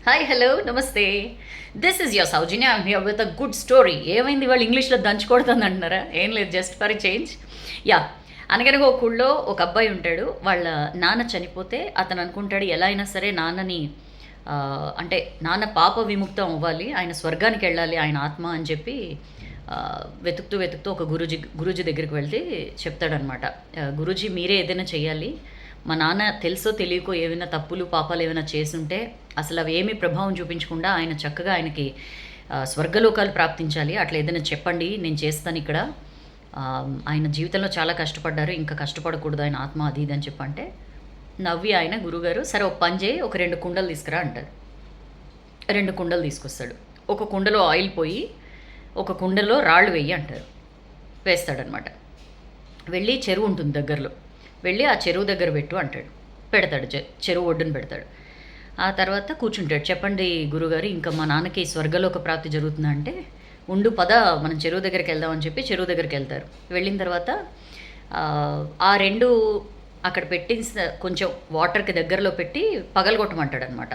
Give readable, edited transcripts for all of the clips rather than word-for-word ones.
Hi hello నమస్తే. This is your Soujanya. I'm here with a good story. ఏమైంది వాళ్ళు ఇంగ్లీష్లో దంచుకొడుతుంది అంటున్నారా? ఏం లేదు, జస్ట్ ఫర్ చేంజ్. యా, అనగనగా ఒక ఊళ్ళో ఒక అబ్బాయి ఉంటాడు. వాళ్ళ నాన్న చనిపోతే అతను అనుకుంటాడు ఎలా అయినా సరే నాన్నని అంటే నాన్న పాప విముక్తం అవ్వాలి, ఆయన స్వర్గానికి వెళ్ళాలి ఆయన ఆత్మ అని చెప్పి వెతుకుతూ వెతుకుతూ ఒక గురూజీ దగ్గరికి వెళ్తే చెప్తాడనమాట. గురూజీ మీరే ఏదైనా చెయ్యాలి, మా నాన్న తెలుసో తెలియకో ఏమైనా తప్పులు పాపాలు ఏమైనా చేసుంటే అసలు అవి ఏమీ ప్రభావం చూపించకుండా ఆయన చక్కగా ఆయనకి స్వర్గలోకాలు ప్రాప్తించాలి, అట్లా ఏదైనా చెప్పండి నేను చేస్తాను ఇక్కడ. ఆయన జీవితంలో చాలా కష్టపడ్డారు, ఇంకా కష్టపడకూడదు ఆయన ఆత్మ అది ఇది అని చెప్పంటే నవ్వి ఆయన గురుగారు సరే ఒక పని చేయి, ఒక 2 కుండలు తీసుకురా అంటారు. 2 కుండలు తీసుకొస్తాడు. ఒక కుండలో ఆయిల్ పోయి ఒక కుండలో రాళ్ళు వెయ్యి అంటారు. వేస్తాడనమాట. వెళ్ళి చెరువు ఉంటుంది దగ్గరలో, వెళ్ళి ఆ చెరువు దగ్గర పెట్టు అంటాడు. పెడతాడు, చెరువు ఒడ్డున పెడతాడు. ఆ తర్వాత కూర్చుంటాడు. చెప్పండి గురుగారు, ఇంకా మా నాన్నకి స్వర్గలోక ప్రాప్తి జరుగుతుందా అంటే, ఉండు పద మనం చెరువు దగ్గరికి వెళ్దామని చెప్పి చెరువు దగ్గరికి వెళ్తారు. వెళ్ళిన తర్వాత ఆ 2 అక్కడ పెట్టి కొంచెం వాటర్కి దగ్గరలో పెట్టి పగలగొట్టమంటాడు అనమాట.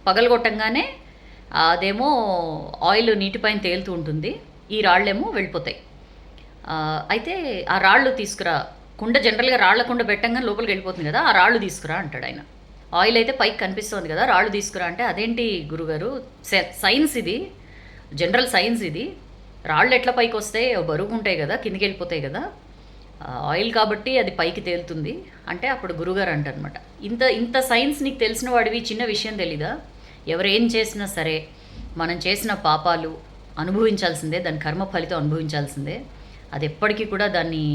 పగలగొట్టంగానే అదేమో ఆయిల్ నీటిపైన తేలుతూ ఉంటుంది, ఈ రాళ్ళేమో వెళ్ళిపోతాయి. అయితే ఆ రాళ్ళు తీసుకురా, కుండ జనరల్గా రాళ్ల కుండ పెట్టంగానే లోపలికి వెళ్ళిపోతుంది కదా, ఆ రాళ్ళు తీసుకురా అంటాడు ఆయన. ఆయిల్ అయితే పైకి కనిపిస్తుంది కదా, రాళ్ళు తీసుకురా అంటే అదేంటి గురుగారు, సైన్స్ ఇది, జనరల్ సైన్స్ ఇది, రాళ్ళు ఎట్లా పైకి వస్తాయి, బరువు ఉంటాయి కదా, కిందికి వెళ్ళిపోతాయి కదా, ఆయిల్ కాబట్టి అది పైకి తేలుతుంది అంటే అప్పుడు గురుగారు అంటారనమాట. ఇంత ఇంత సైన్స్ నీకు తెలిసిన వాడివి చిన్న విషయం తెలీదా? ఎవరేం చేసినా సరే మనం చేసిన పాపాలు అనుభవించాల్సిందే, దాని కర్మ ఫలితం అనుభవించాల్సిందే. అది ఎప్పటికీ కూడా దాన్ని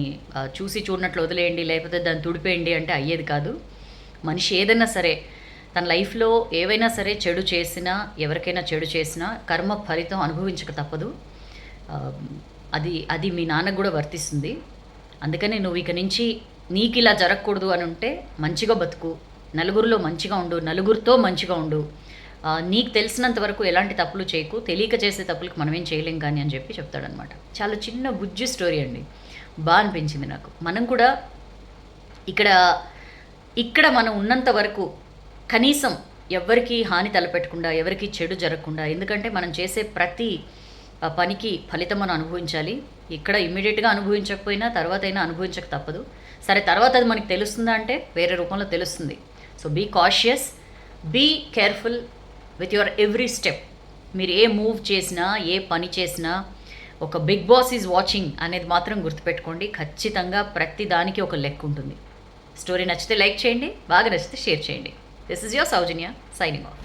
చూసి చూడనట్లు వదిలేయండి, లేకపోతే దాన్ని తుడిపేయండి అంటే అయ్యేది కాదు. మనిషి ఏదైనా సరే తన లైఫ్లో ఏవైనా సరే చెడు చేసినా, ఎవరికైనా చెడు చేసినా కర్మ ఫలితం అనుభవించక తప్పదు. అది అది మీ నాన్నకు కూడా వర్తిస్తుంది. అందుకని నువ్వు ఇక నుంచి నీకు ఇలా జరగకూడదు అని ఉంటే మంచిగా బతుకు, నలుగురిలో మంచిగా ఉండు, నలుగురితో మంచిగా ఉండు, నీకు తెలిసినంత వరకు ఎలాంటి తప్పులు చేయకు, తెలియక చేసే తప్పులకు మనమేం చేయలేం కానీ అని చెప్పి చెప్తాడనమాట. చాలా చిన్న బుజ్జి స్టోరీ అండి, బాగా అనిపించింది నాకు. మనం కూడా ఇక్కడ మనం ఉన్నంత వరకు కనీసం ఎవరికి హాని తలపెట్టకుండా, ఎవరికి చెడు జరగకుండా, ఎందుకంటే మనం చేసే ప్రతి పనికి ఫలితం మనం అనుభవించాలి. ఇక్కడ ఇమ్మీడియట్గా అనుభవించకపోయినా తర్వాత అయినా అనుభవించక తప్పదు. సరే తర్వాత అది మనకి తెలుస్తుందా అంటే వేరే రూపంలో తెలుస్తుంది. So be cautious, be careful with your every step. మీరు ఏ మూవ్ చేసినా, ఏ పని చేసినా ఒక బిగ్ బాస్ ఈజ్ వాచింగ్ అనేది మాత్రం గుర్తుపెట్టుకోండి. ఖచ్చితంగా ప్రతి దానికి ఒక లెక్క ఉంటుంది. స్టోరీ నచ్చితే లైక్ చేయండి, బాగా నచ్చితే షేర్ చేయండి. This is your Soujanya signing off.